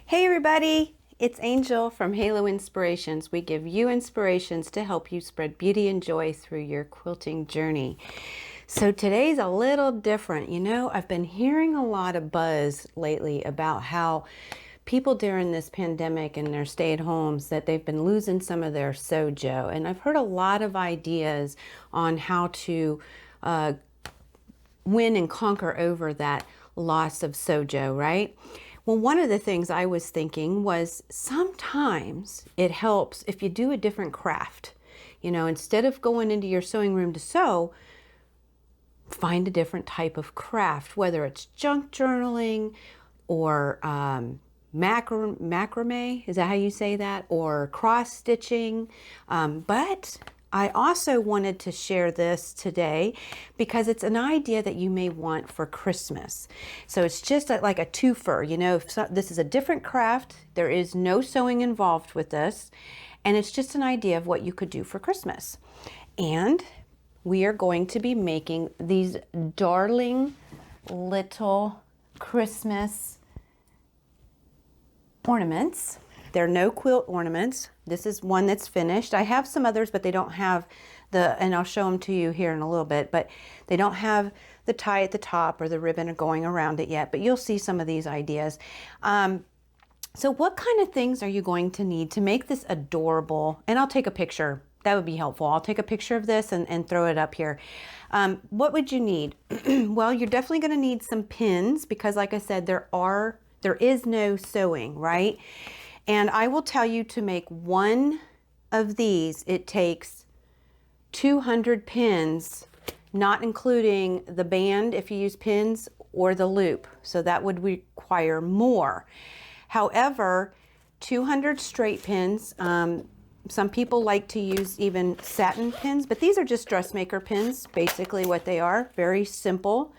Hey everybody, it's Angel from Halo Inspirations. We give you inspirations to help you spread beauty and joy through your quilting journey. So today's a little different. You know, I've been hearing a lot of buzz lately about how people during this pandemic and their stay-at-homes that they've been losing some of their sojo. And I've heard a lot of ideas on how to win and conquer over that loss of sojo, right? Well, one of the things I was thinking was sometimes it helps if you do a different craft. You know, instead of going into your sewing room to sew, find a different type of craft, whether it's junk journaling or macrame, is that how you say that? Or cross stitching. But I also wanted to share this today because it's an idea that you may want for Christmas. So it's just like a twofer, you know, this is a different craft. There is no sewing involved with this. And it's just an idea of what you could do for Christmas. And we are going to be making these darling little Christmas ornaments. They're no quilt ornaments. This is one that's finished. I have some others, but they don't have and I'll show them to you here in a little bit, but they don't have the tie at the top or the ribbon going around it yet, but you'll see some of these ideas. So what kind of things are you going to need to make this adorable? And I'll take a picture. That would be helpful. I'll take a picture of this and throw it up here. What would you need? Well, you're definitely going to need some pins because like I said, there is no sewing, right? And I will tell you to make one of these, it takes 200 pins, not including the band if you use pins or the loop. So that would require more. However, 200 straight pins, some people like to use even satin pins, but these are just dressmaker pins, basically what they are, very simple.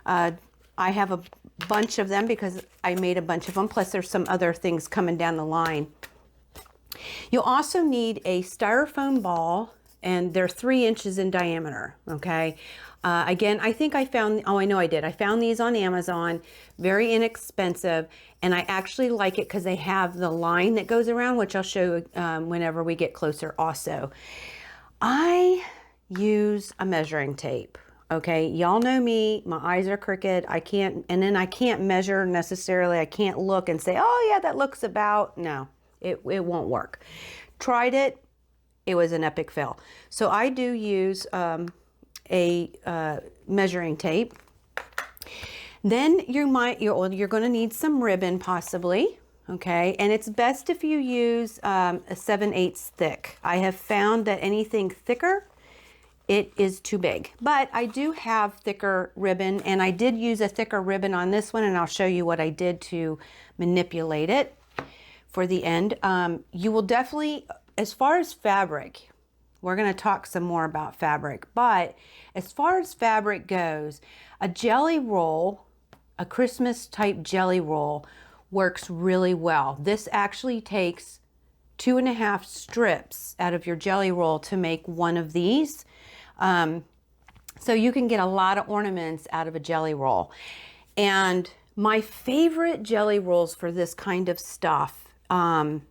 I have a bunch of them because I made a bunch of them, plus there's some other things coming down the line. You'll also need a styrofoam ball, and they're 3 inches in diameter, okay? Again, I think I found, I know I did. I found these on Amazon, very inexpensive, and I actually like it because they have the line that goes around, which I'll show you whenever we get closer also. I use a measuring tape. Okay, y'all know me, my eyes are crooked. I can't measure necessarily. I can't look and say, oh yeah, that looks about, no, it won't work. Tried it, it was an epic fail. So I do use a measuring tape. Then you're going to need some ribbon possibly, okay? And it's best if you use a 7/8 thick. I have found that anything thicker, it is too big, but I do have thicker ribbon, and I did use a thicker ribbon on this one, and I'll show you what I did to manipulate it for the end. You will definitely, as far as fabric, we're going to talk some more about fabric, but as far as fabric goes, a jelly roll, a Christmas type jelly roll works really well. This actually takes 2.5 strips out of your jelly roll to make one of these. So you can get a lot of ornaments out of a jelly roll. And my favorite jelly rolls for this kind of stuff, some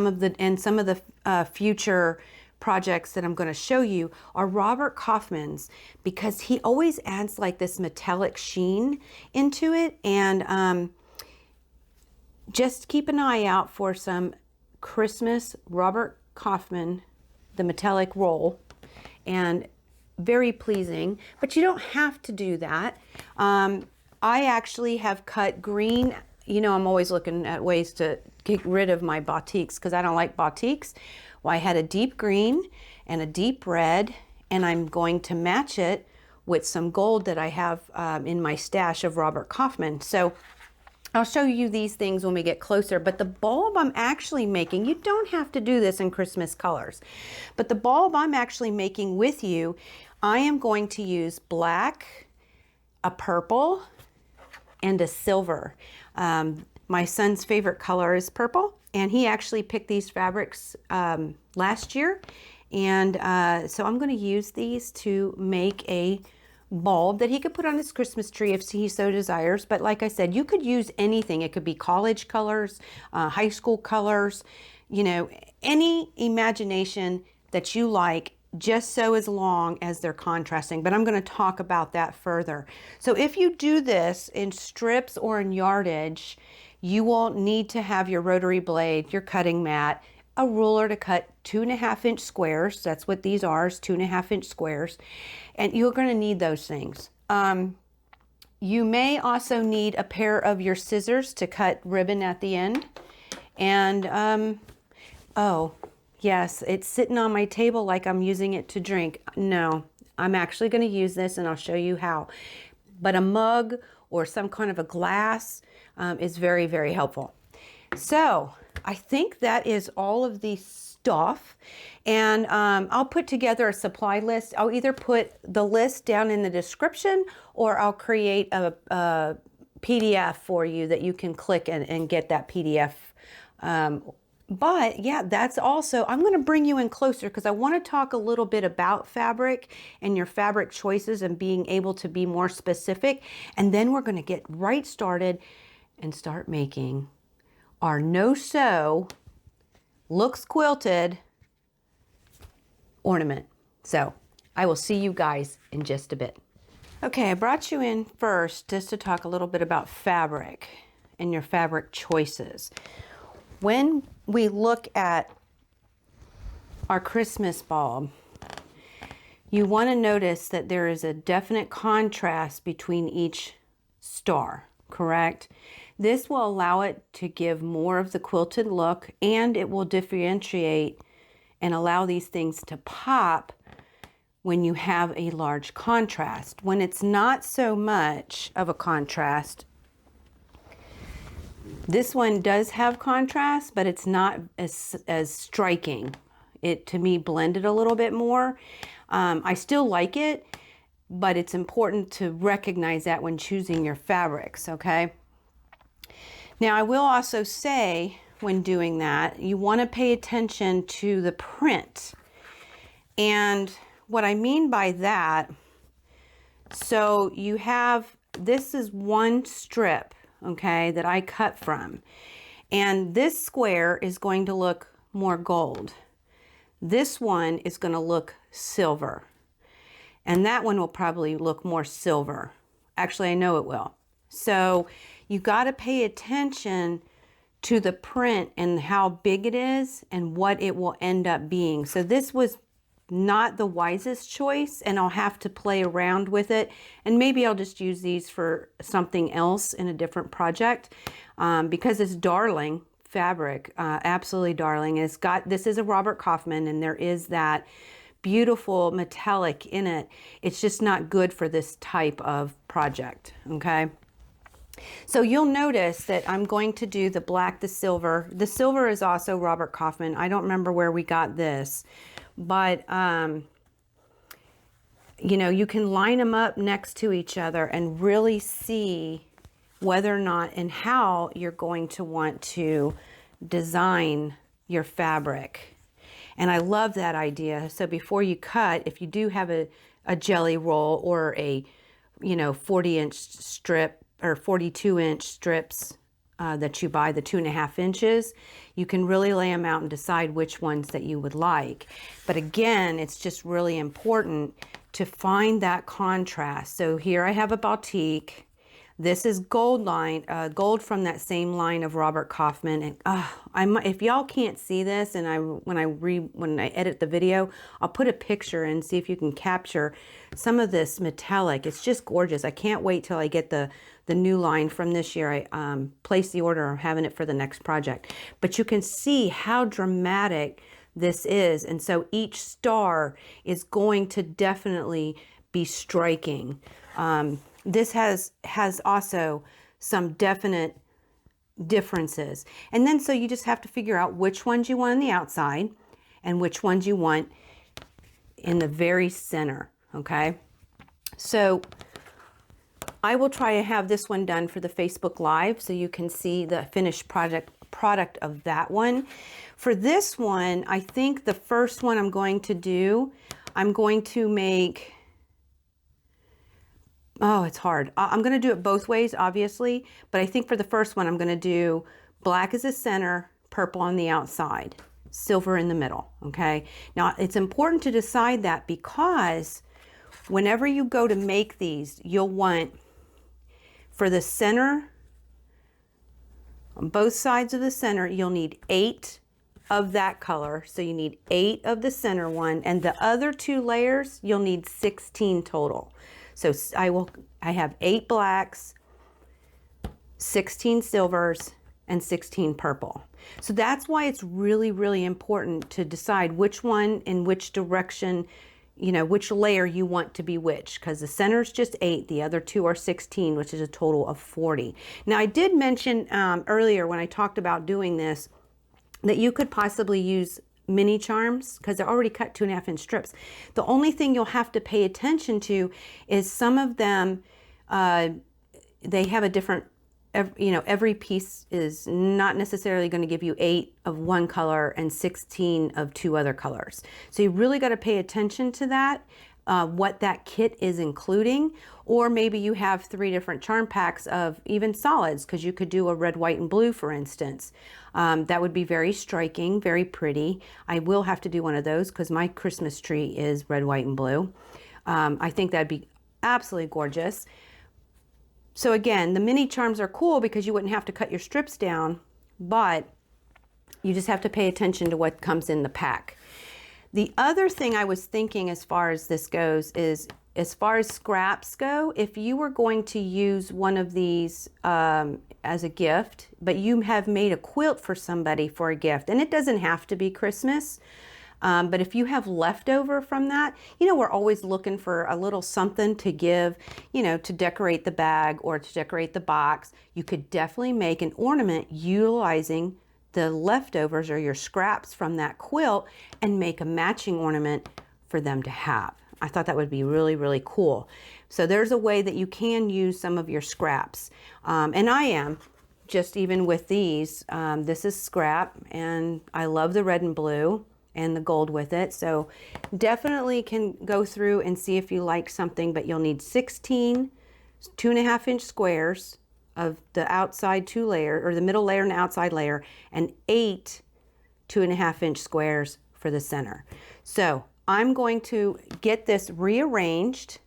of the future projects that I'm going to show you are Robert Kaufman's, because he always adds like this metallic sheen into it. And just keep an eye out for some Christmas Robert Kaufman, the metallic roll, and very pleasing, but you don't have to do that. I actually have cut green. You know, I'm always looking at ways to get rid of my batiks because I don't like batiks. Well, I had a deep green and a deep red, and I'm going to match it with some gold that I have in my stash of Robert Kaufman. So I'll show you these things when we get closer, but the bulb I'm actually making, you don't have to do this in Christmas colors, but the bulb I'm actually making with you, I am going to use black, a purple, and a silver. My son's favorite color is purple, and he actually picked these fabrics last year, and so I'm going to use these to make a bulb that he could put on his Christmas tree if he so desires. But like I said, you could use anything. It could be college colors, high school colors, you know, any imagination that you like, just so as long as they're contrasting. But I'm going to talk about that further. So if you do this in strips or in yardage, you will need to have your rotary blade, your cutting mat, a ruler to cut 2.5-inch squares. That's what these are, is 2.5-inch squares. And you're going to need those things. You may also need a pair of your scissors to cut ribbon at the end. And, oh, yes, it's sitting on my table like I'm using it to drink. No, I'm actually going to use this, and I'll show you how. But a mug or some kind of a glass is very, very helpful. So I think that is all of the stuff. And I'll put together a supply list. I'll either put the list down in the description, or I'll create a PDF for you that you can click and get that PDF. But yeah, that's also, I'm going to bring you in closer because I want to talk a little bit about fabric and your fabric choices and being able to be more specific. And then we're going to get right started and start making our no-sew, looks quilted ornament. So I will see you guys in just a bit. Okay, I brought you in first just to talk a little bit about fabric and your fabric choices. When we look at our Christmas bulb, you want to notice that there is a definite contrast between each star, correct? This will allow it to give more of the quilted look, and it will differentiate and allow these things to pop when you have a large contrast. When it's not so much of a contrast, this one does have contrast, but it's not as striking. It, to me, blended a little bit more. I still like it, but it's important to recognize that when choosing your fabrics, okay? Now, I will also say, when doing that, you want to pay attention to the print. And what I mean by that, so you have, this is one strip, okay, that I cut from. And this square is going to look more gold. This one is going to look silver. And that one will probably look more silver. Actually, I know it will. So you got to pay attention to the print and how big it is and what it will end up being. So this was not the wisest choice, and I'll have to play around with it, and maybe I'll just use these for something else in a different project, because it's darling fabric, absolutely darling. It's got, this is a Robert Kaufman, and there is that beautiful metallic in it. It's just not good for this type of project, okay? So you'll notice that I'm going to do the black, the silver. The silver is also Robert Kaufman. I don't remember where we got this, but you know, you can line them up next to each other and really see whether or not and how you're going to want to design your fabric. And I love that idea. So before you cut, if you do have a jelly roll or a, you know, 40-inch strip or 42-inch strips that you buy, the 2.5 inches, you can really lay them out and decide which ones that you would like. But again, it's just really important to find that contrast. So here I have a batik. This is gold line, gold from that same line of Robert Kaufman. And if y'all can't see this, and when I edit the video, I'll put a picture and see if you can capture some of this metallic. It's just gorgeous. I can't wait till I get the new line from this year. I placed the order. I'm having it for the next project. But you can see how dramatic this is. And so each star is going to definitely be striking. This has also some definite differences. And then so you just have to figure out which ones you want on the outside and which ones you want in the very center, okay? So I will try to have this one done for the Facebook Live so you can see the finished product of that one. For this one, I think the first one I'm going to do, I'm going to make Oh, it's hard. I'm going to do it both ways, obviously, but I think for the first one, I'm going to do black as the center, purple on the outside, silver in the middle, okay? Now, it's important to decide that because whenever you go to make these, you'll want, for the center, on both sides of the center, you'll need 8 of that color. So you need 8 of the center one, and the other 2 layers, you'll need 16 total. So I have 8 blacks, 16 silvers, and 16 purple. So that's why it's really, really important to decide which one in which direction, you know, which layer you want to be which, because the center is just 8, the other 2 are 16, which is a total of 40. Now I did mention earlier when I talked about doing this that you could possibly use mini charms because they're already cut 2.5-inch strips. The only thing you'll have to pay attention to is some of them, they have a different, you know, every piece is not necessarily going to give you 8 of one color and 16 of 2 other colors. So you really got to pay attention to that, what that kit is including, or maybe you have 3 different charm packs of even solids, because you could do a red, white, and blue, for instance. That would be very striking, very pretty. I will have to do one of those because my Christmas tree is red, white, and blue. I think that'd be absolutely gorgeous. So again, the mini charms are cool because you wouldn't have to cut your strips down, but you just have to pay attention to what comes in the pack. The other thing I was thinking as far as this goes is, as far as scraps go, if you were going to use one of these as a gift, but you have made a quilt for somebody for a gift, and it doesn't have to be Christmas, but if you have leftover from that, you know, we're always looking for a little something to give, you know, to decorate the bag or to decorate the box. You could definitely make an ornament utilizing the leftovers or your scraps from that quilt and make a matching ornament for them to have. I thought that would be really, really cool. So there's a way that you can use some of your scraps. And I am, just even with these, this is scrap, and I love the red and blue and the gold with it. So definitely can go through and see if you like something, but you'll need 16 2.5-inch squares of the outside 2 layer, or the middle layer and the outside layer, and 8 2.5-inch squares for the center. So I'm going to get this rearranged.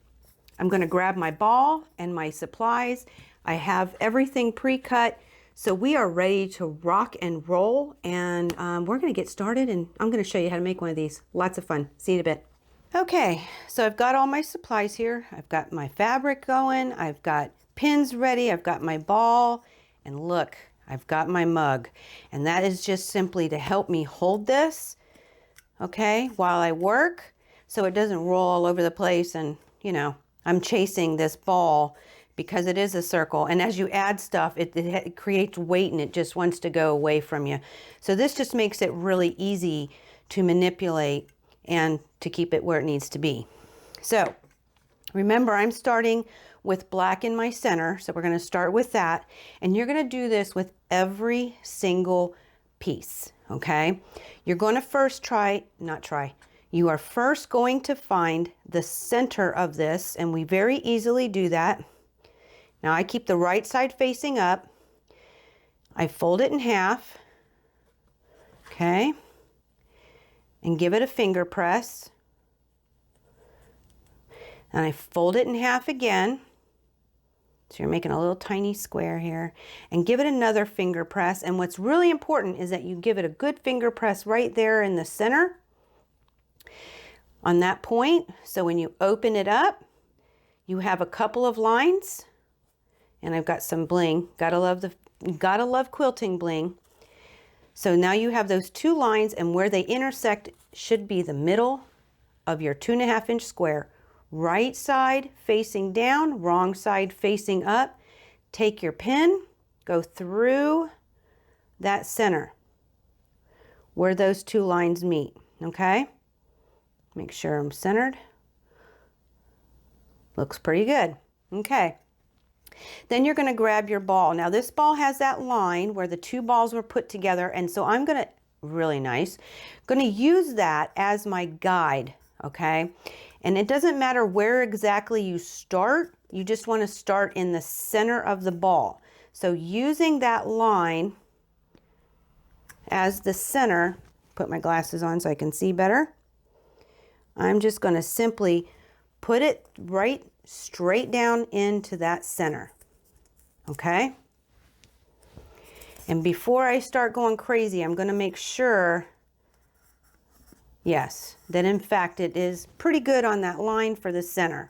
I'm going to grab my ball and my supplies. I have everything pre-cut. So we are ready to rock and roll, and we're going to get started, and I'm going to show you how to make one of these. Lots of fun. See you in a bit. Okay, so I've got all my supplies here. I've got my fabric going. I've got pins ready. I've got my ball, and look, I've got my mug. And that is just simply to help me hold this, okay, while I work, so it doesn't roll all over the place and, you know, I'm chasing this ball because it is a circle. And as you add stuff, it creates weight and it just wants to go away from you. So this just makes it really easy to manipulate and to keep it where it needs to be. So remember, I'm starting with black in my center. So we're going to start with that. And you're going to do this with every single piece. Okay. You're going to first you are first going to find the center of this, and we very easily do that. Now I keep the right side facing up. I fold it in half. Okay. And give it a finger press. And I fold it in half again. So you're making a little tiny square here, and give it another finger press. And what's really important is that you give it a good finger press right there in the center on that point. So when you open it up, you have a couple of lines, and I've got some bling. Gotta love quilting bling. So now you have those 2 lines, and where they intersect should be the middle of your 2.5-inch square. Right side facing down, wrong side facing up. Take your pin, go through that center where those 2 lines meet, okay? Make sure I'm centered. Looks pretty good. Okay. Then you're going to grab your ball. Now this ball has that line where the 2 balls were put together, and so I'm going to, really nice, going to use that as my guide, okay? And it doesn't matter where exactly you start. you just want to start in the center of the ball. So using that line as the center, put my glasses on so I can see better. I'm just going to simply put it right straight down into that center. Okay? And before I start going crazy, I'm going to make sure, yes, that in fact it is pretty good on that line for the center.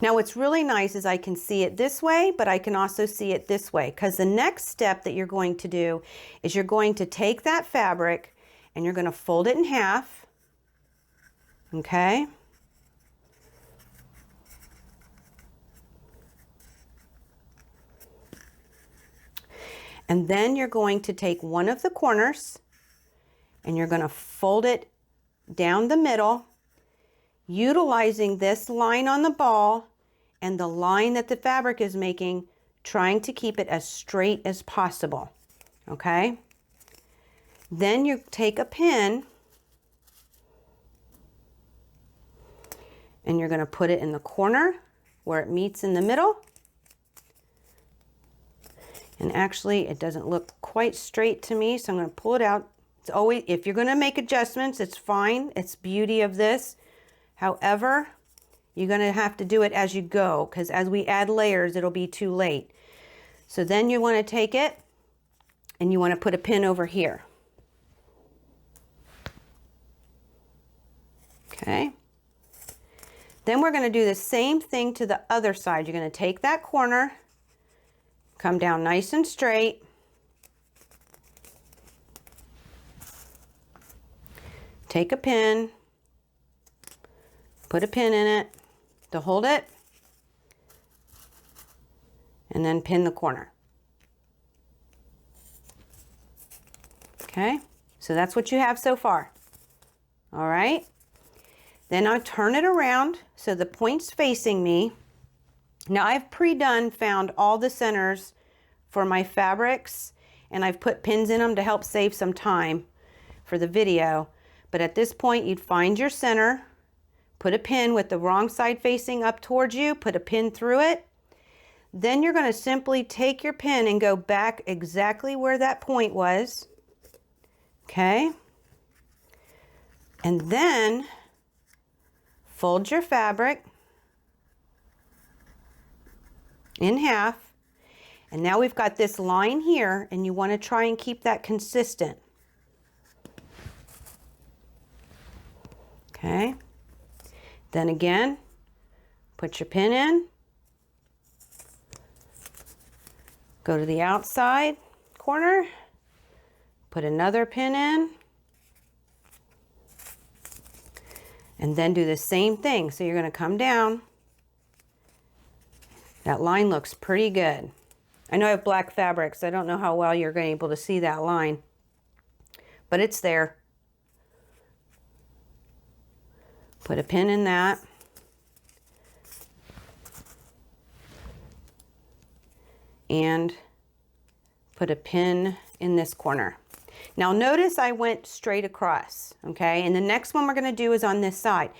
Now what's really nice is I can see it this way, but I can also see it this way, because the next step that you're going to do is you're going to take that fabric and you're going to fold it in half. Okay? And then you're going to take one of the corners and you're going to fold it down the middle, utilizing this line on the ball and the line that the fabric is making, trying to keep it as straight as possible. Okay? Then you take a pin and you're going to put it in the corner where it meets in the middle. And actually it doesn't look quite straight to me, so I'm going to pull it out. It's always, if you're going to make adjustments, it's fine. It's beauty of this. However, you're going to have to do it as you go, because as we add layers, it'll be too late. So then you want to take it and you want to put a pin over here. Okay. Then we're going to do the same thing to the other side. You're going to take that corner, come down nice and straight, take a pin, put a pin in it to hold it, and then pin the corner. Okay, so that's what you have so far. All right, then I'll turn it around so the point's facing me. Now I've found all the centers for my fabrics, and I've put pins in them to help save some time for the video. But at this point, you'd find your center, put a pin with the wrong side facing up towards you, put a pin through it. Then you're going to simply take your pin and go back exactly where that point was. Okay? And then fold your fabric in half. And now we've got this line here, and you want to try and keep that consistent. Okay. Then again, put your pin in. Go to the outside corner. Put another pin in. And then do the same thing. So you're going to come down. That line looks pretty good. I know I have black fabric, so I don't know how well you're going to be able to see that line. But it's there. Put a pin in that. And put a pin in this corner. Now notice I went straight across, okay? And the next one we're going to do is on this side.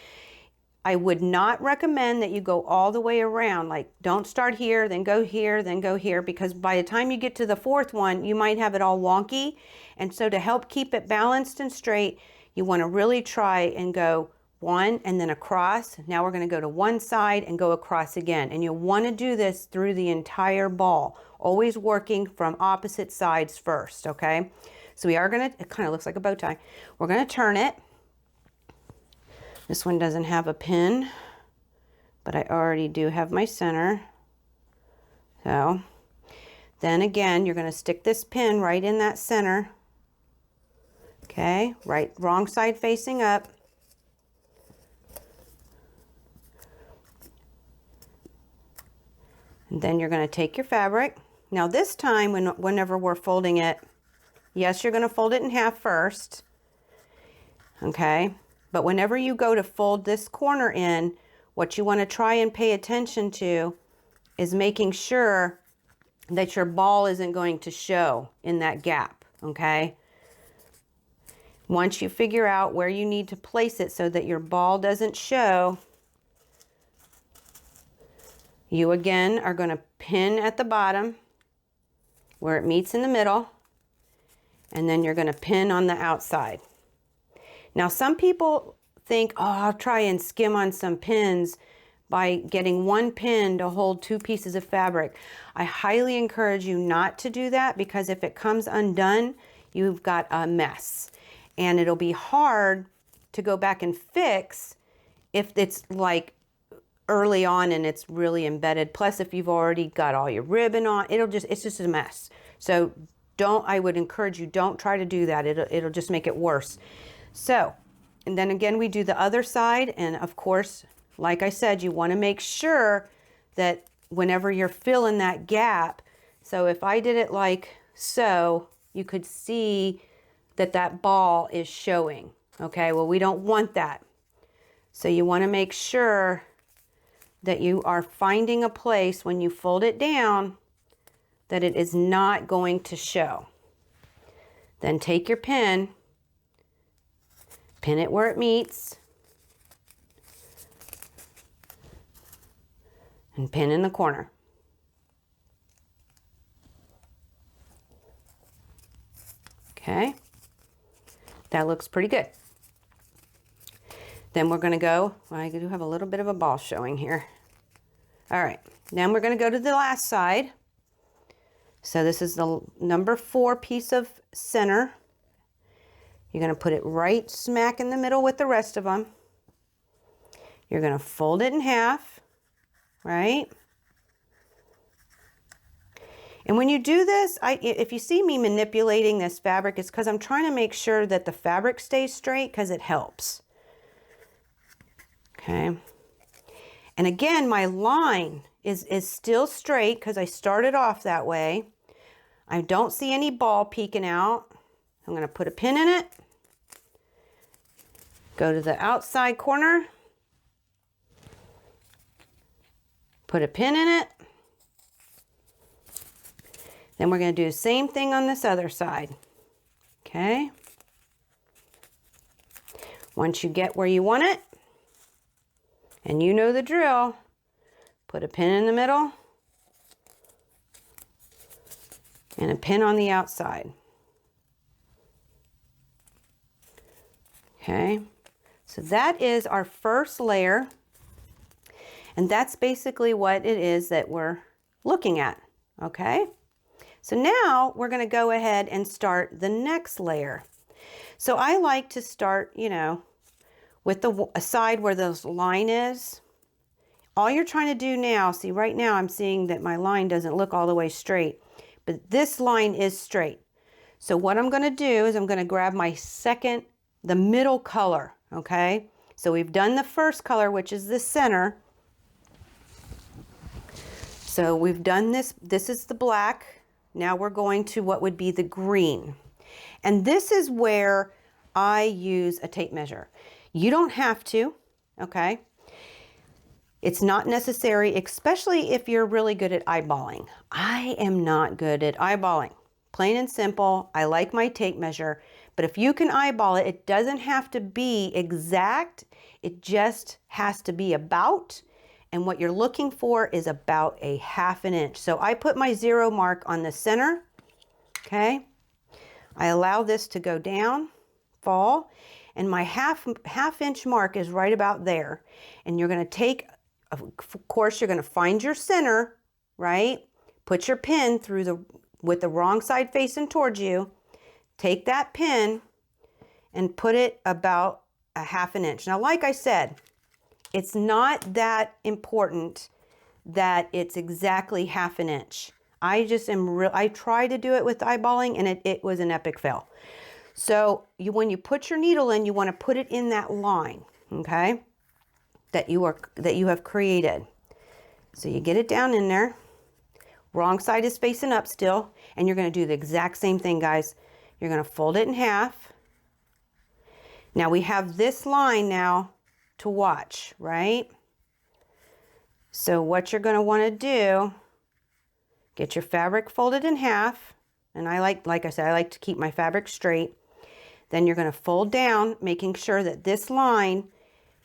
I would not recommend that you go all the way around. Like, don't start here, then go here, then go here, because by the time you get to the fourth one, you might have it all wonky. And so to help keep it balanced and straight, you want to really try and go one and then across. Now we're going to go to one side and go across again. And you'll want to do this through the entire ball, always working from opposite sides first, okay? So we are going to, it kind of looks like a bow tie. We're going to turn it. This one doesn't have a pin, but I already do have my center. So then again, you're going to stick this pin right in that center. Okay, right, wrong side facing up. And then you're going to take your fabric. Now this time, whenever we're folding it, yes, you're going to fold it in half first. Okay, but whenever you go to fold this corner in, what you want to try and pay attention to is making sure that your ball isn't going to show in that gap, okay? Once you figure out where you need to place it so that your ball doesn't show, You again are going to pin at the bottom where it meets in the middle, and then you're going to pin on the outside. Now some people think, oh, I'll try and skim on some pins by getting one pin to hold two pieces of fabric. I highly encourage you not to do that, because if it comes undone, you've got a mess. And it'll be hard to go back and fix if it's like early on and it's really embedded. Plus, if you've already got all your ribbon on, it's just a mess. So I would encourage you, don't try to do that. It'll just make it worse. So, and then again, we do the other side. And of course, like I said, you want to make sure that whenever you're filling that gap, so if I did it like so, you could see that that ball is showing. Okay, well, we don't want that. So you want to make sure that you are finding a place when you fold it down that it is not going to show. Then take your pin, pin it where it meets, and pin in the corner. Okay, that looks pretty good. Then we're going to go, well, I do have a little bit of a ball showing here. All right, then we're going to go to the last side. So this is the number 4 piece of center. You're going to put it right smack in the middle with the rest of them. You're going to fold it in half, right? And when you do this, if you see me manipulating this fabric, it's because I'm trying to make sure that the fabric stays straight, because it helps. Okay. And again, my line is still straight because I started off that way. I don't see any ball peeking out. I'm going to put a pin in it. Go to the outside corner. Put a pin in it. Then we're going to do the same thing on this other side. Okay. Once you get where you want it, and you know the drill, put a pin in the middle and a pin on the outside. Okay, so that is our first layer, and that's basically what it is that we're looking at. Okay, so now we're going to go ahead and start the next layer. So I like to start, you know, with the side where the line is. All you're trying to do now, see right now I'm seeing that my line doesn't look all the way straight, but this line is straight. So what I'm going to do is I'm going to grab my the middle color, okay? So we've done the first color, which is the center. So we've done this is the black. Now we're going to what would be the green. And this is where I use a tape measure. You don't have to, okay? It's not necessary, especially if you're really good at eyeballing. I am not good at eyeballing. Plain and simple, I like my tape measure, but if you can eyeball it, it doesn't have to be exact. It just has to be about, and what you're looking for is about a ½ inch. So I put my 0 mark on the center, okay? I allow this to go down, fall, and my half inch mark is right about there. And you're going to take, of course, you're going to find your center, right? Put your pin through with the wrong side facing towards you. Take that pin and put it about a ½ inch. Now, like I said, it's not that important that it's exactly ½ inch. I try to do it with eyeballing, and it was an epic fail. So when you put your needle in, you want to put it in that line, okay, that you have created. So you get it down in there. Wrong side is facing up still, and you're going to do the exact same thing, guys. You're going to fold it in half. Now we have this line now to watch, right? So what you're going to want to do, get your fabric folded in half, and like I said, I like to keep my fabric straight. Then you're going to fold down, making sure that this line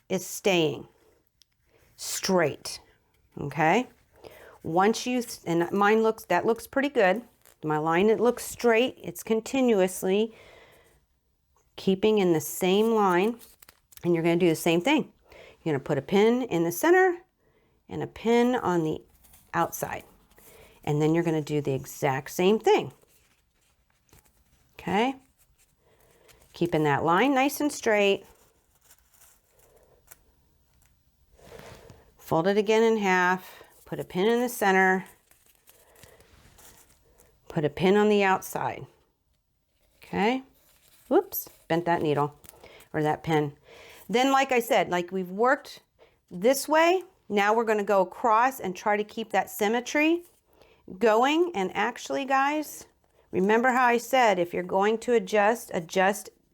is staying straight, okay? Once you, and mine looks, that looks pretty good. My line, it looks straight. It's continuously keeping in the same line. And you're going to do the same thing. You're going to put a pin in the center and a pin on the outside. And then you're going to do the exact same thing. Okay? Keeping that line nice and straight. Fold it again in half. Put a pin in the center. Put a pin on the outside. Okay? Whoops, bent that needle or that pin. Then, like I said, like we've worked this way, now we're going to go across and try to keep that symmetry going. And actually, guys, remember how I said if you're going to adjust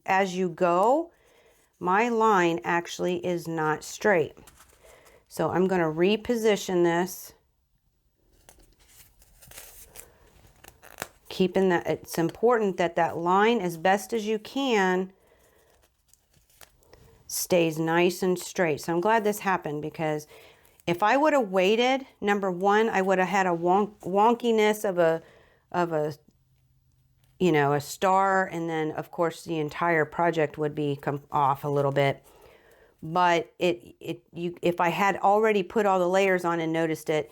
as you go. My line actually is not straight. So I'm going to reposition this. Keeping that, it's important that that line, as best as you can, stays nice and straight. So I'm glad this happened, because if I would have waited, number one, I would have had a wonkiness of a you know, a star, and then of course the entire project would be come off a little bit. But if I had already put all the layers on and noticed it,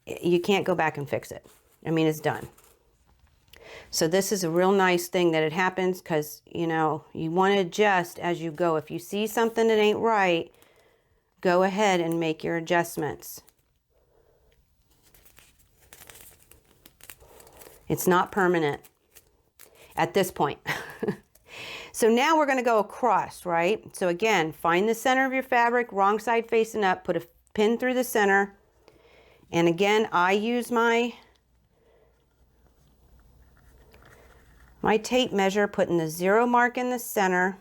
you can't go back and fix it. I mean, it's done. So this is a real nice thing that it happens, because, you know, you want to adjust as you go. If you see something that ain't right, go ahead and make your adjustments. It's not permanent at this point. So now we're going to go across, right? So again, find the center of your fabric, wrong side facing up, put a pin through the center. And again, I use my tape measure, putting the 0 mark in the center.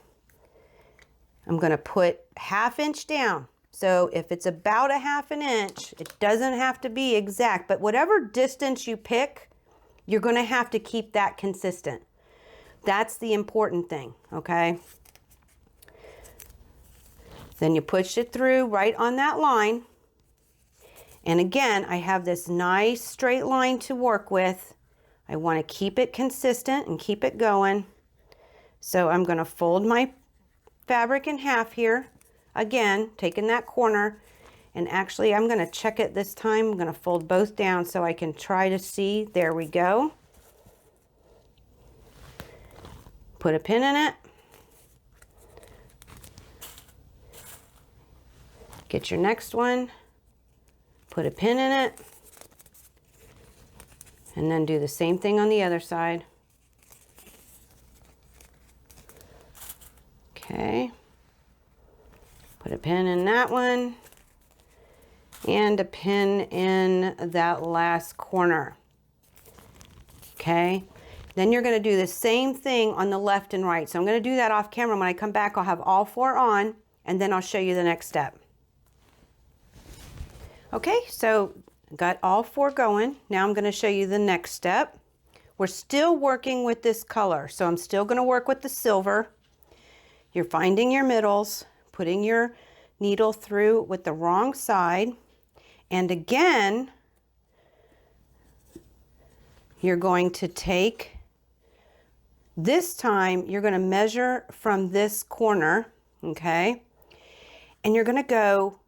I'm going to put 1/2 inch down. So if it's about a 1/2 inch, it doesn't have to be exact, but whatever distance you pick, you're going to have to keep that consistent. That's the important thing, okay? Then you push it through right on that line. And again, I have this nice straight line to work with. I want to keep it consistent and keep it going. So I'm going to fold my fabric in half here. Again, taking that corner. And actually, I'm going to check it this time. I'm going to fold both down so I can try to see. There we go. Put a pin in it. Get your next one. Put a pin in it. And then do the same thing on the other side. Okay. Put a pin in that one. And a pin in that last corner. Okay. Then you're going to do the same thing on the left and right. So I'm going to do that off camera. When I come back, I'll have all 4 on, and then I'll show you the next step. Okay, so got all 4 going. Now I'm going to show you the next step. We're still working with this color, so I'm still going to work with the silver. You're finding your middles, putting your needle through with the wrong side, and again, you're going to take, this time you're going to measure from this corner, okay, and you're going to go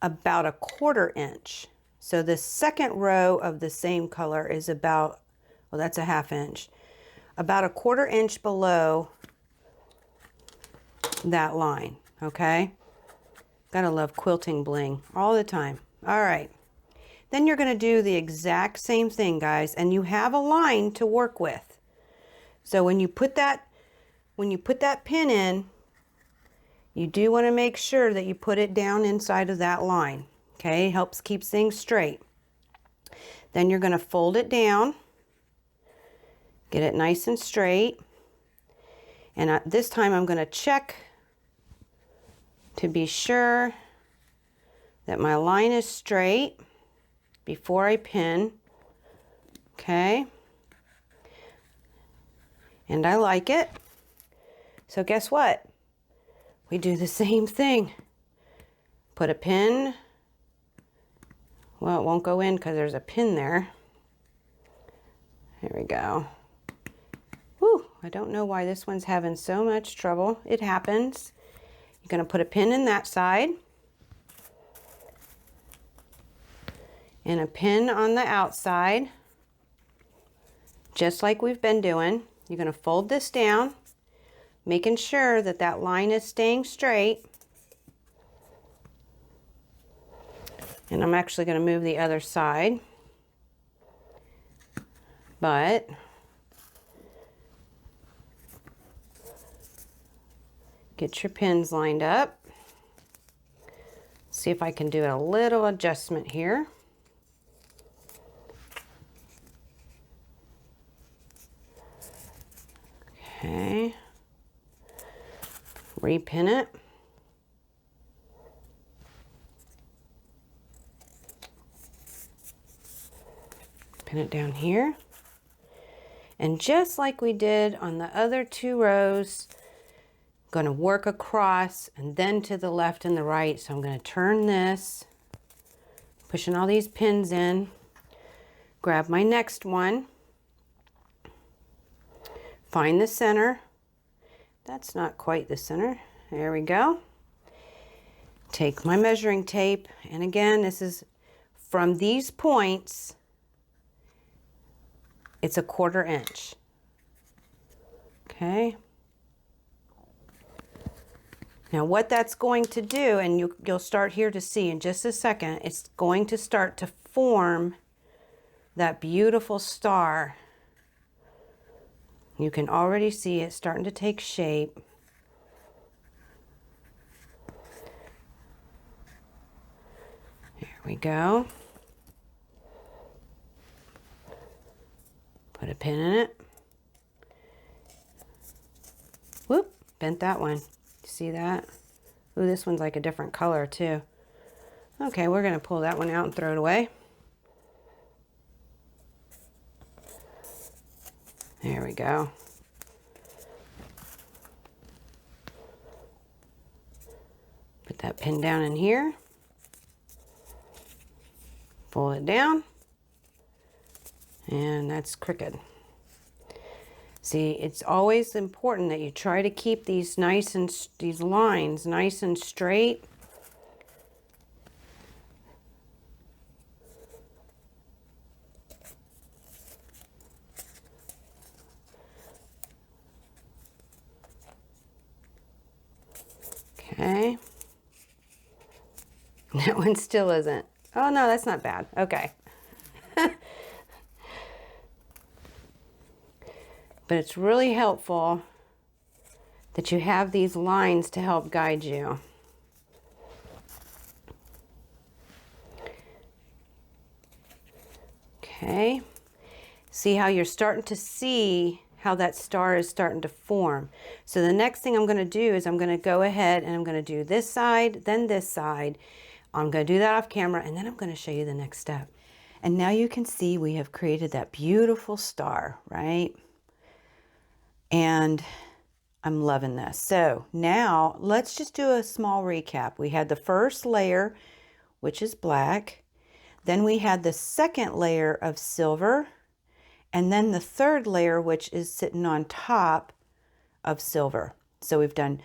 about 1/4 inch. So the second row of the same color is about, well, that's a 1/2 inch, about 1/4 inch below that line, okay? Gotta love quilting bling all the time. All right. Then you're going to do the exact same thing, guys, and you have a line to work with. So when you put that pin in, you do want to make sure that you put it down inside of that line. Okay, helps keep things straight. Then you're going to fold it down, get it nice and straight. And this time I'm going to check to be sure that my line is straight before I pin. Okay. And I like it. So guess what? We do the same thing. Put a pin Well, it won't go in because there's a pin there. There we go. Whew, I don't know why this one's having so much trouble. It happens. You're going to put a pin in that side and a pin on the outside, just like we've been doing. You're going to fold this down, making sure that that line is staying straight. And I'm actually going to move the other side, but get your pins lined up. See if I can do a little adjustment here. Okay. Repin it. Pin it down here. And just like we did on the other 2 rows, I'm going to work across and then to the left and the right. So I'm going to turn this, pushing all these pins in, grab my next one, find the center. That's not quite the center. There we go. Take my measuring tape, and again, this is from these points, it's a 1/4 inch. Okay. Now what that's going to do, and you'll start here to see in just a second, it's going to start to form that beautiful star. You can already see it starting to take shape. There we go. Put a pin in it. Whoop, bent that one. See that? Ooh, this one's like a different color too. Okay, we're gonna pull that one out and throw it away. There we go. Put that pin down in here. Pull it down. And that's crooked. See, it's always important that you try to keep these these lines nice and straight. Okay. That one still isn't. Oh no, that's not bad. Okay. But it's really helpful that you have these lines to help guide you. Okay. See how you're starting to see how that star is starting to form. So the next thing I'm going to do is I'm going to go ahead and I'm going to do this side, then this side. I'm going to do that off camera, and then I'm going to show you the next step. And now you can see we have created that beautiful star, right? And I'm loving this. So now let's just do a small recap. We had the first layer, which is black. Then we had the second layer of silver. And then the third layer, which is sitting on top of silver. So we've done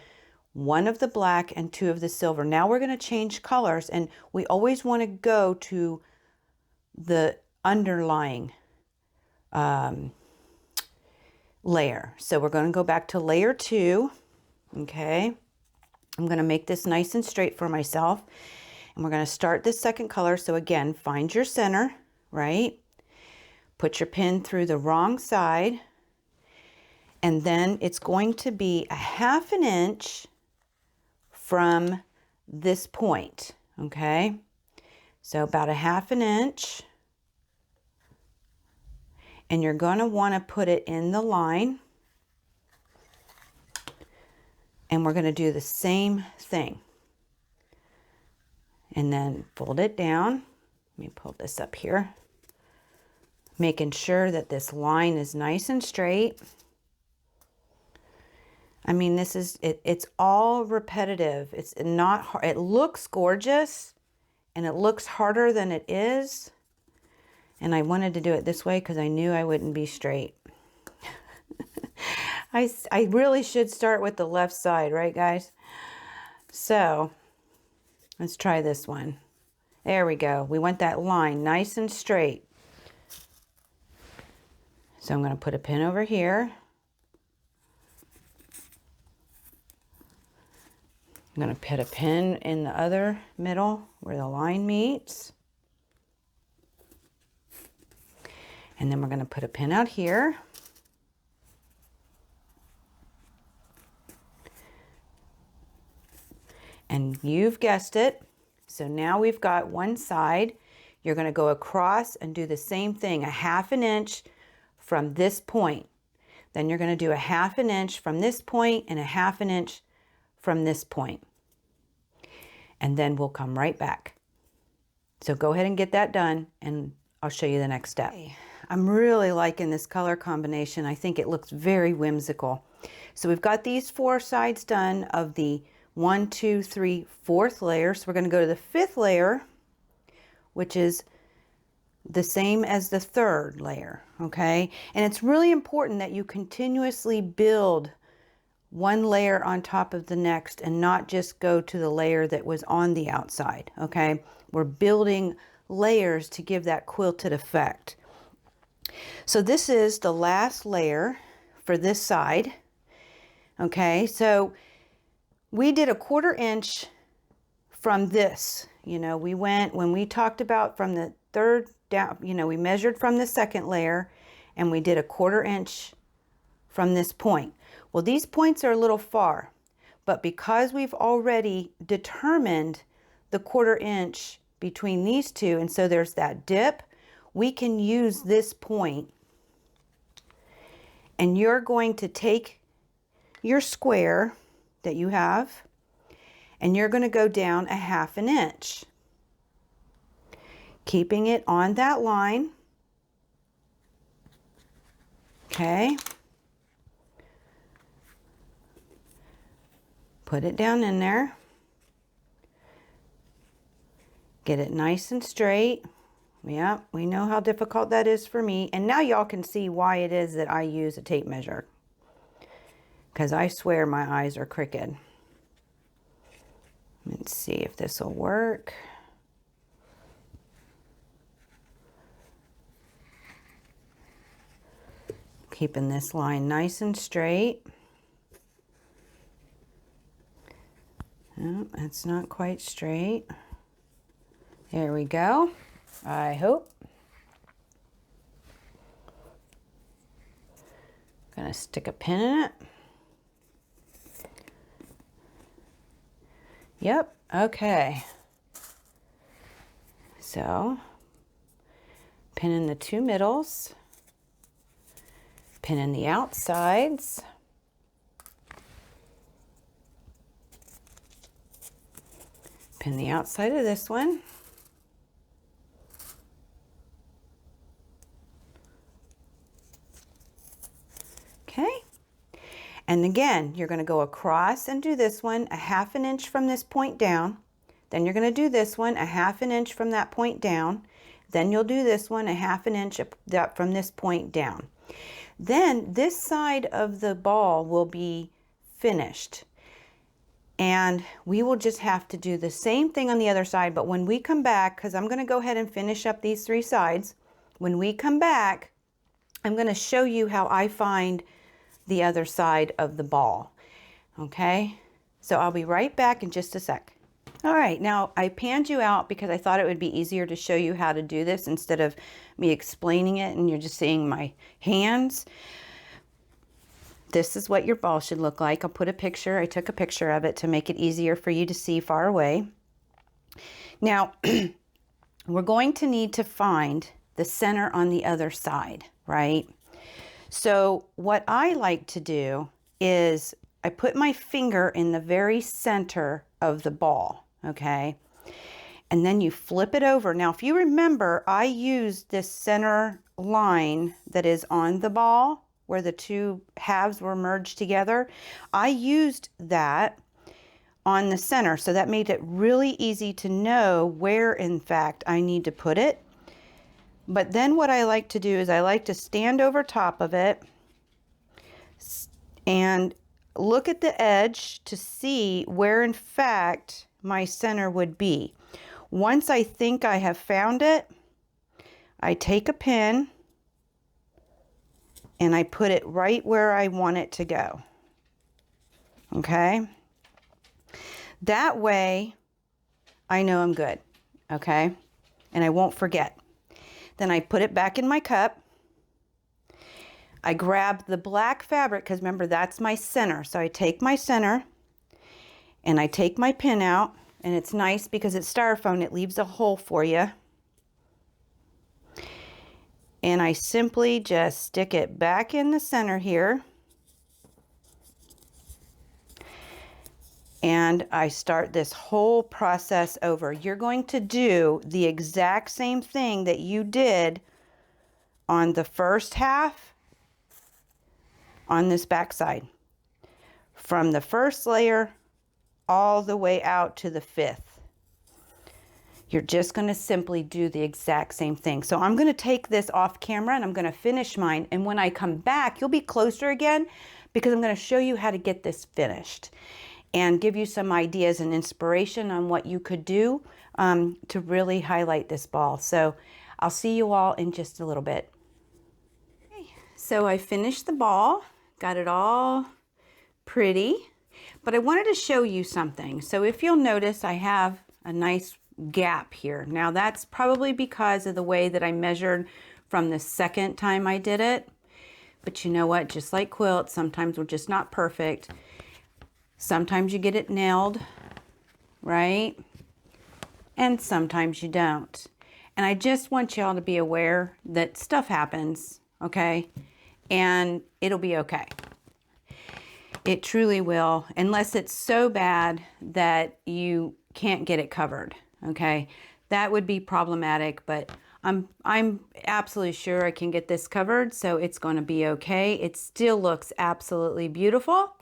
1 of the black and 2 of the silver. Now we're going to change colors, and we always want to go to the underlying layer. So we're going to go back to layer 2. Okay. I'm going to make this nice and straight for myself. And we're going to start this second color. So again, find your center, right? Put your pin through the wrong side. And then it's going to be a 1/2 inch from this point. Okay. So about a 1/2 inch. And you're going to want to put it in the line. And we're going to do the same thing. And then fold it down. Let me pull this up here. Making sure that this line is nice and straight. I mean, it's all repetitive. It's not hard. It looks gorgeous. and it looks harder than it is. And I wanted to do it this way because I knew I wouldn't be straight. I really should start with the left side, right guys? So let's try this one. There we go. We want that line nice and straight. So I'm going to put a pin over here. I'm going to put a pin in the other middle where the line meets. And then we're going to put a pin out here. And you've guessed it. So now we've got one side. You're going to go across and do the same thing, 1/2 inch from this point. Then you're going to do 1/2 inch from this point and 1/2 inch from this point. And then we'll come right back. So go ahead and get that done and I'll show you the next step. I'm really liking this color combination. I think it looks very whimsical. So we've got these 4 sides done of the 1, 2, 3, 4th layer. So we're going to go to the 5th layer, which is the same as the 3rd layer, okay? And it's really important that you continuously build one layer on top of the next and not just go to the layer that was on the outside, okay? We're building layers to give that quilted effect. So this is the last layer for this side, okay? So we did 1/4 inch from this. You know, we went, when we talked about from the 3rd down, you know, we measured from the 2nd layer and we did 1/4 inch from this point. Well, these points are a little far, but because we've already determined the 1/4 inch between these two, and so there's that dip, we can use this point. And you're going to take your square that you have, and you're going to go down 1/2 inch, keeping it on that line. Okay. Put it down in there. Get it nice and straight. Yeah, we know how difficult that is for me. And now y'all can see why it is that I use a tape measure. Because I swear my eyes are crooked. Let's see if this will work. Keeping this line nice and straight. Oh, it's not quite straight. There we go. I hope. Gonna stick a pin in it. Yep, okay. So, pin in the 2 middles, pin in the outsides, pin the outside of this one, okay. And again, you're going to go across and do this one 1/2 inch from this point down. Then you're going to do this one 1/2 inch from that point down. Then you'll do this one 1/2 inch from this point down. Then this side of the ball will be finished. And we will just have to do the same thing on the other side. But when we come back, because I'm going to go ahead and finish up these 3 sides. When we come back, I'm going to show you how I find the other side of the ball. Okay, so I'll be right back in just a sec. All right, now I panned you out because I thought it would be easier to show you how to do this instead of me explaining it and you're just seeing my hands. This is what your ball should look like. I'll put a picture. I took a picture of it to make it easier for you to see far away. Now, we're going to need to find the center on the other side, right? So what I like to do is I put my finger in the very center of the ball, okay? And then you flip it over. Now, if you remember, I used this center line that is on the ball where the 2 halves were merged together. I used that on the center. So that made it really easy to know where in fact I need to put it. But then what I like to do is I like to stand over top of it and look at the edge to see where in fact my center would be. Once I think I have found it, I take a pin and I put it right where I want it to go. Okay? That way I know I'm good. Okay? And I won't forget. Then I put it back in my cup. I grab the black fabric, because remember, that's my center. So I take my center and I take my pin out, and it's nice because it's styrofoam, it leaves a hole for you. And I simply just stick it back in the center here. And I start this whole process over. You're going to do the exact same thing that you did on the first half on this back side. From the first layer all the way out to the 5th. You're just going to simply do the exact same thing. So I'm going to take this off camera and I'm going to finish mine. And when I come back, you'll be closer again because I'm going to show you how to get this finished and give you some ideas and inspiration on what you could do to really highlight this ball. So I'll see you all in just a little bit. Okay, so I finished the ball, got it all pretty, but I wanted to show you something. So if you'll notice, I have a nice gap here. Now that's probably because of the way that I measured from the second time I did it. But you know what? Just like quilts, sometimes we're just not perfect. Sometimes you get it nailed, right? And sometimes you don't. And I just want y'all to be aware that stuff happens, okay? And it'll be okay. It truly will, unless it's so bad that you can't get it covered. Okay, that would be problematic, but I'm absolutely sure I can get this covered, so it's going to be okay. It still looks absolutely beautiful.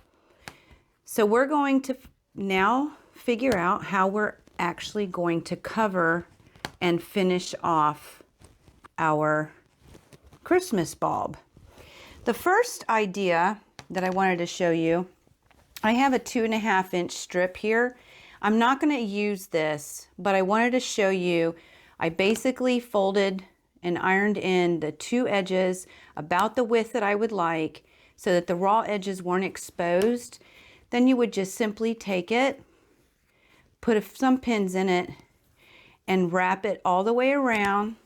So we're going to now figure out how we're actually going to cover and finish off our Christmas bulb. The first idea that I wanted to show you, I have a 2.5 inch strip here. I'm not going to use this, but I wanted to show you, I basically folded and ironed in the 2 edges about the width that I would like so that the raw edges weren't exposed. Then you would just simply take it, put some pins in it, and wrap it all the way around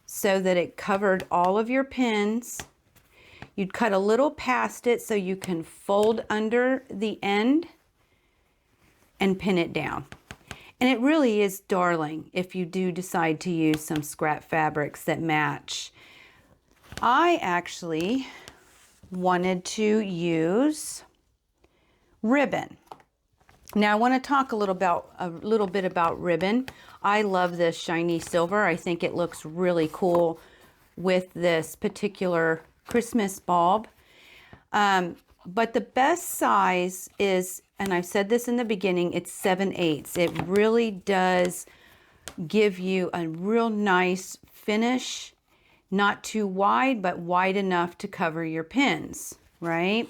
so that it covered all of your pins. You'd cut a little past it so you can fold under the end and pin it down. And it really is darling if you do decide to use some scrap fabrics that match. I actually wanted to use ribbon. Now I want to talk a little bit about ribbon. I love this shiny silver. I think it looks really cool with this particular Christmas bulb. But the best size is, and I've said this in the beginning, it's 7/8. It really does give you a real nice finish, not too wide, but wide enough to cover your pins, right?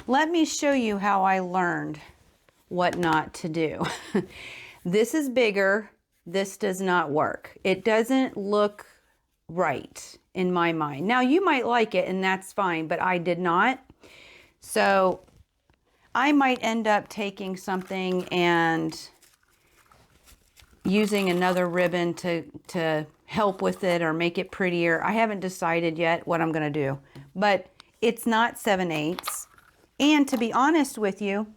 Let me show you how I learned what not to do. This is bigger. This does not work. It doesn't look right in my mind. Now you might like it and that's fine, but I did not. So I might end up taking something and using another ribbon to help with it or make it prettier. I haven't decided yet what I'm going to do, but it's not 7/8. And to be honest with you,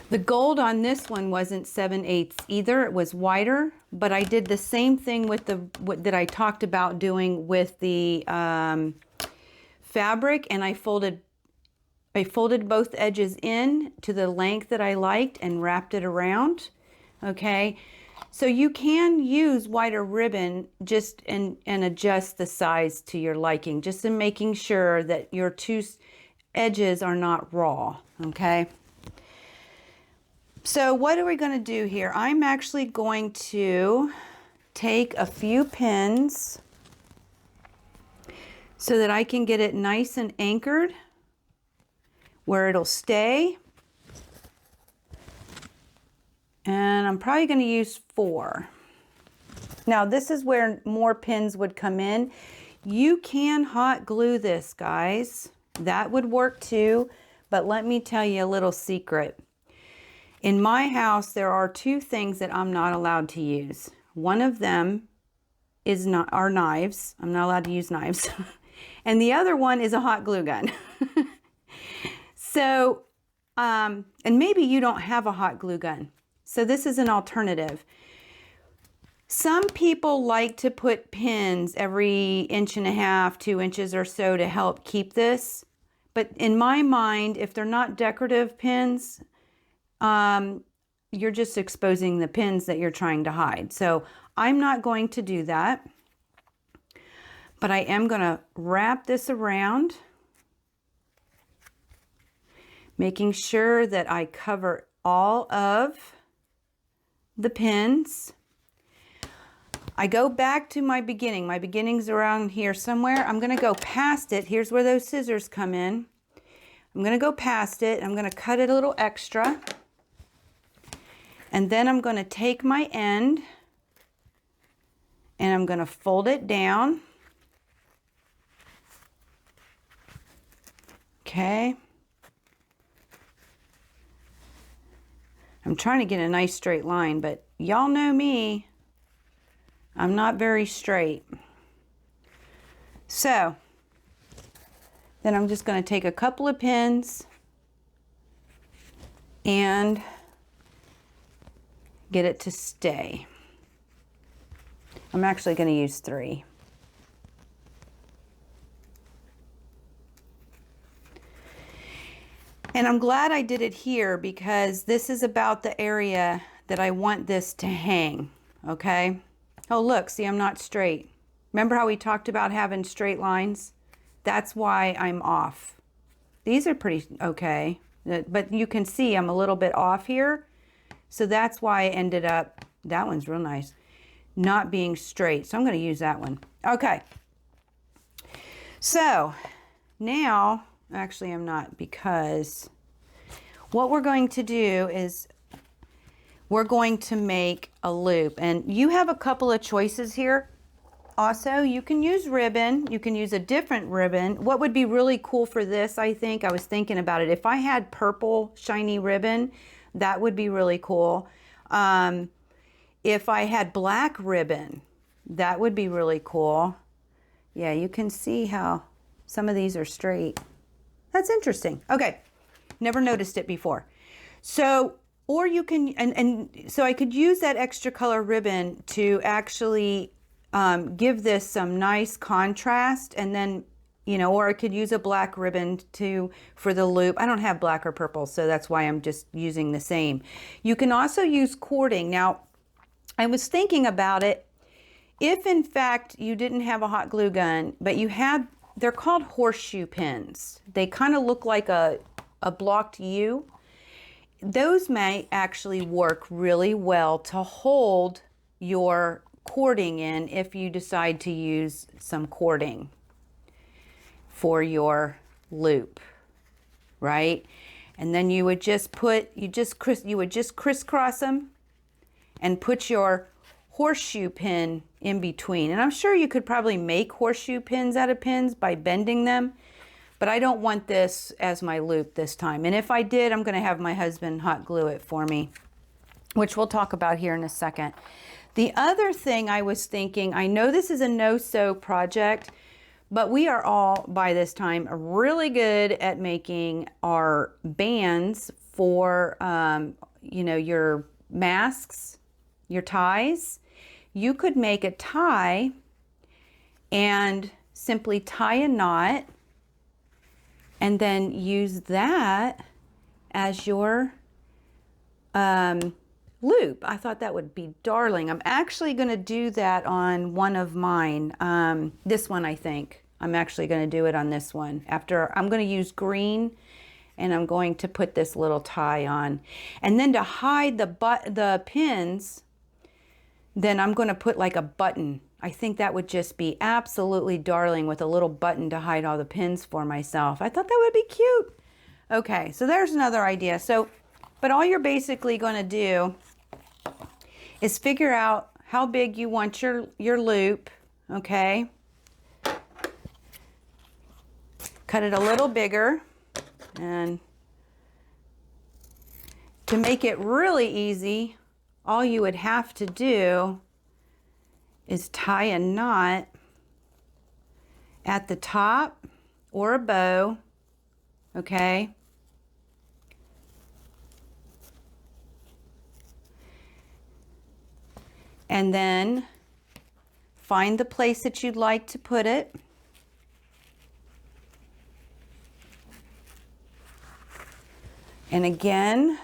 the gold on this one wasn't 7/8 either. It was wider, but I did the same thing with that I talked about doing with the fabric, and I folded both edges in to the length that I liked and wrapped it around. Okay, so you can use wider ribbon just and adjust the size to your liking, just in making sure that your 2 edges are not raw. Okay, So what are we going to do here? I'm actually going to take a few pins so that I can get it nice and anchored where it'll stay. And I'm probably going to use 4. Now this is where more pins would come in. You can hot glue this, guys. That would work too, but let me tell you a little secret. In my house, there are 2 things that I'm not allowed to use. One of them are knives. I'm not allowed to use knives. And the other one is a hot glue gun. So, and maybe you don't have a hot glue gun. So this is an alternative. Some people like to put pins every 1.5 to 2 inches or so to help keep this. But in my mind, if they're not decorative pins, you're just exposing the pins that you're trying to hide. So I'm not going to do that. But I am going to wrap this around, making sure that I cover all of the pins. I go back to my beginning. My beginning's around here somewhere. I'm going to go past it. Here's where those scissors come in. I'm going to go past it. I'm going to cut it a little extra. And then I'm going to take my end and I'm going to fold it down. Okay. I'm trying to get a nice straight line, but y'all know me. I'm not very straight. So then I'm just going to take a couple of pins and get it to stay. I'm actually going to use 3. And I'm glad I did it here because this is about the area that I want this to hang, okay? Oh, look, see, I'm not straight. Remember how we talked about having straight lines? That's why I'm off. These are pretty okay, but you can see I'm a little bit off here. So that's why I ended up, that one's real nice, not being straight. So I'm going to use that one. Okay. So now, actually I'm not, because what we're going to do is we're going to make a loop. And you have a couple of choices here. Also, you can use ribbon. You can use a different ribbon. What would be really cool for this, I think, I was thinking about it. If I had purple shiny ribbon, that would be really cool. If I had black ribbon, that would be really cool. Yeah, you can see how some of these are straight. That's interesting. Okay, never noticed it before. So, or you can, and so I could use that extra color ribbon to actually give this some nice contrast, and then, you know, or I could use a black ribbon for the loop. I don't have black or purple, so that's why I'm just using the same. You can also use cording. Now, I was thinking about it. If in fact you didn't have a hot glue gun, but you had, they're called horseshoe pins. They kind of look like a blocked U. Those may actually work really well to hold your cording in if you decide to use some cording for your loop, right? And then you would just crisscross them and put your horseshoe pin in between. And I'm sure you could probably make horseshoe pins out of pins by bending them, but I don't want this as my loop this time. And if I did, I'm going to have my husband hot glue it for me, which we'll talk about here in a second. The other thing I was thinking, I know this is a no-sew project, but we are all, by this time, really good at making our bands for, you know, your masks, your ties. You could make a tie and simply tie a knot and then use that as your loop. I thought that would be darling. I'm actually going to do that on one of mine. This one, I think. I'm actually going to do it on this one. After, I'm going to use green and I'm going to put this little tie on. And then to hide the pins, then I'm going to put like a button. I think that would just be absolutely darling with a little button to hide all the pins for myself. I thought that would be cute. Okay, so there's another idea. So, but all you're basically going to do is figure out how big you want your loop, okay? Cut it a little bigger, and to make it really easy, all you would have to do is tie a knot at the top or a bow, okay? And then find the place that you'd like to put it. And again,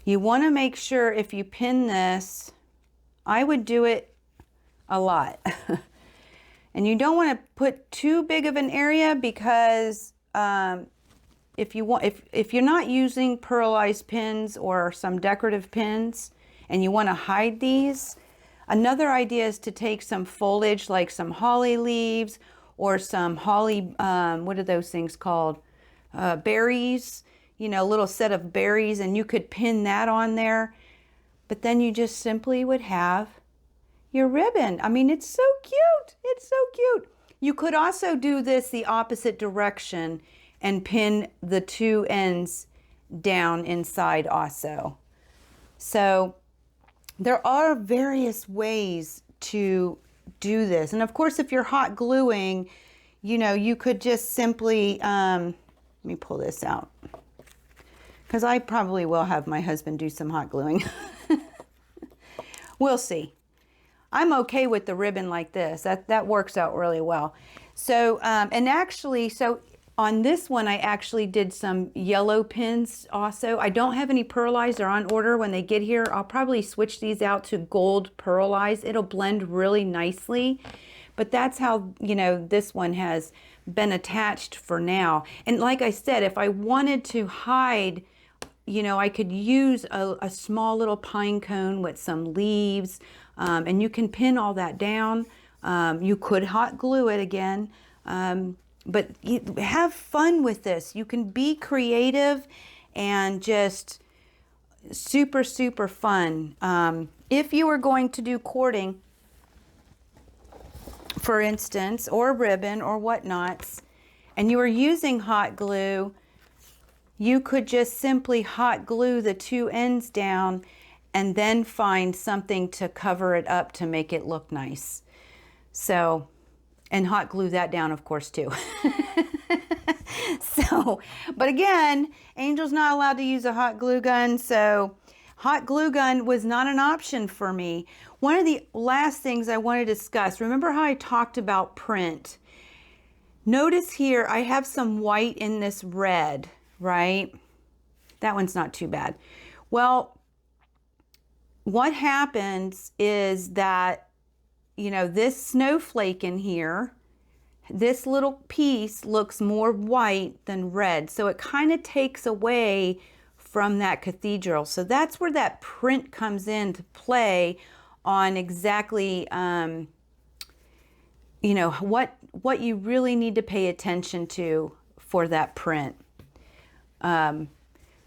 you want to make sure if you pin this, I would do it a lot. And you don't want to put too big of an area, because if you're not using pearlized pins or some decorative pins and you want to hide these, another idea is to take some foliage like some holly leaves or some holly, what are those things called? Berries, you know, a little set of berries, and you could pin that on there. But then you just simply would have your ribbon. I mean, it's so cute. It's so cute. You could also do this the opposite direction and pin the two ends down inside also. So there are various ways to do this. And of course, if you're hot gluing, you know, you could just simply, let me pull this out, because I probably will have my husband do some hot gluing. We'll see. I'm okay with the ribbon like this. That works out really well. So, and actually, so on this one, I actually did some yellow pins also. I don't have any pearlized. They're on order when they get here. I'll probably switch these out to gold pearlized. It'll blend really nicely. But that's how, you know, this one has been attached for now. And like I said, if I wanted to hide, you know, I could use a small little pine cone with some leaves, and you can pin all that down. You could hot glue it again, but have fun with this. You can be creative and just super, super fun. If you were going to do cording, for instance, or ribbon or whatnots, and you were using hot glue, you could just simply hot glue the two ends down and then find something to cover it up to make it look nice. So, and hot glue that down, of course, too. So, but again, Angel's not allowed to use a hot glue gun, so hot glue gun was not an option for me. One of the last things I want to discuss, remember how I talked about print? Notice here I have some white in this red, right? That one's not too bad. Well, what happens is that, you know, this snowflake in here, this little piece looks more white than red. So it kind of takes away from that cathedral. So that's where that print comes into play on exactly, you know, what you really need to pay attention to for that print.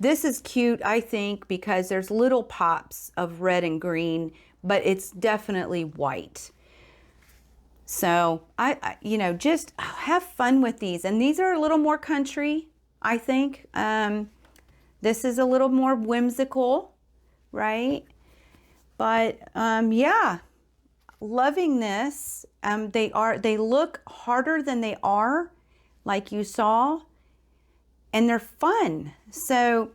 This is cute, I think, because there's little pops of red and green, but it's definitely white. So I you know, just have fun with these. And these are a little more country, I think. This is a little more whimsical, right? But yeah, loving this. They look harder than they are, like you saw, and they're fun. So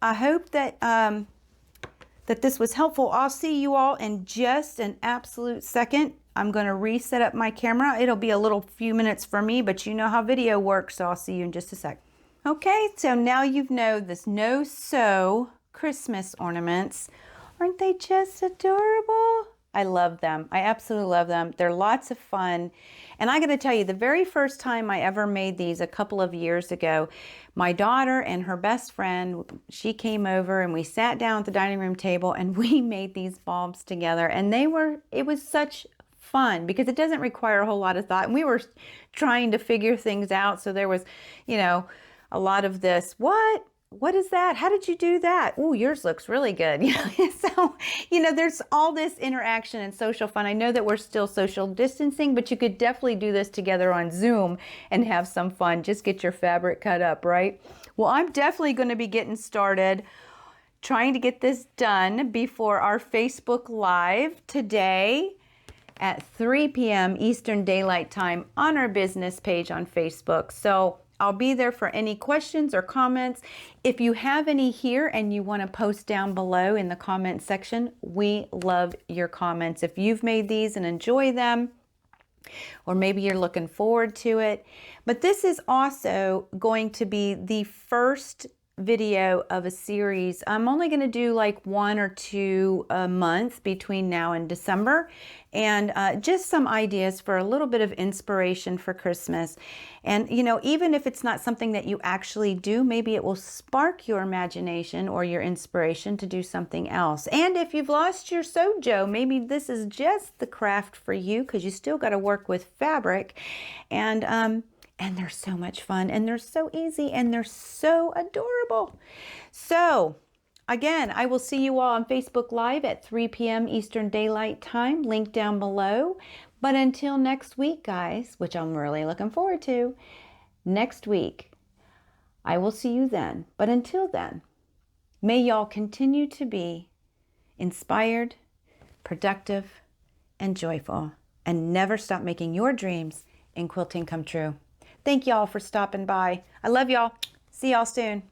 I hope that that this was helpful. I'll see you all in just an absolute second. I'm going to reset up my camera. It'll be a little few minutes for me, but you know how video works, so I'll see you in just a sec. Okay, so now you know this no-sew Christmas ornaments. Aren't they just adorable? I love them. I absolutely love them. They're lots of fun. And I got to tell you, the very first time I ever made these a couple of years ago, my daughter and her best friend, she came over and we sat down at the dining room table and we made these bulbs together. And it was such fun because it doesn't require a whole lot of thought. And we were trying to figure things out. So there was, you know, a lot of this, what is that? How did you do that? Oh, yours looks really good. So, you know, there's all this interaction and social fun. I know that we're still social distancing, but you could definitely do this together on Zoom and have some fun. Just get your fabric cut up, right? Well, I'm definitely going to be getting started trying to get this done before our Facebook Live today at 3 p.m. Eastern Daylight Time on our business page on Facebook. So I'll be there for any questions or comments. If you have any here and you want to post down below in the comment section, we love your comments. If you've made these and enjoy them, or maybe you're looking forward to it. But this is also going to be the first video of a series. I'm only going to do like 1 or 2 a month between now and December, and just some ideas for a little bit of inspiration for Christmas. And you know, even if it's not something that you actually do, maybe it will spark your imagination or your inspiration to do something else. And if you've lost your sojo, maybe this is just the craft for you, because you still got to work with fabric. And they're so much fun, and they're so easy, and they're so adorable. So again, I will see you all on Facebook Live at 3 p.m. Eastern Daylight Time, link down below. But until next week, guys, which I'm really looking forward to, next week, I will see you then. But until then, may y'all continue to be inspired, productive, and joyful, and never stop making your dreams in quilting come true. Thank y'all for stopping by. I love y'all. See y'all soon.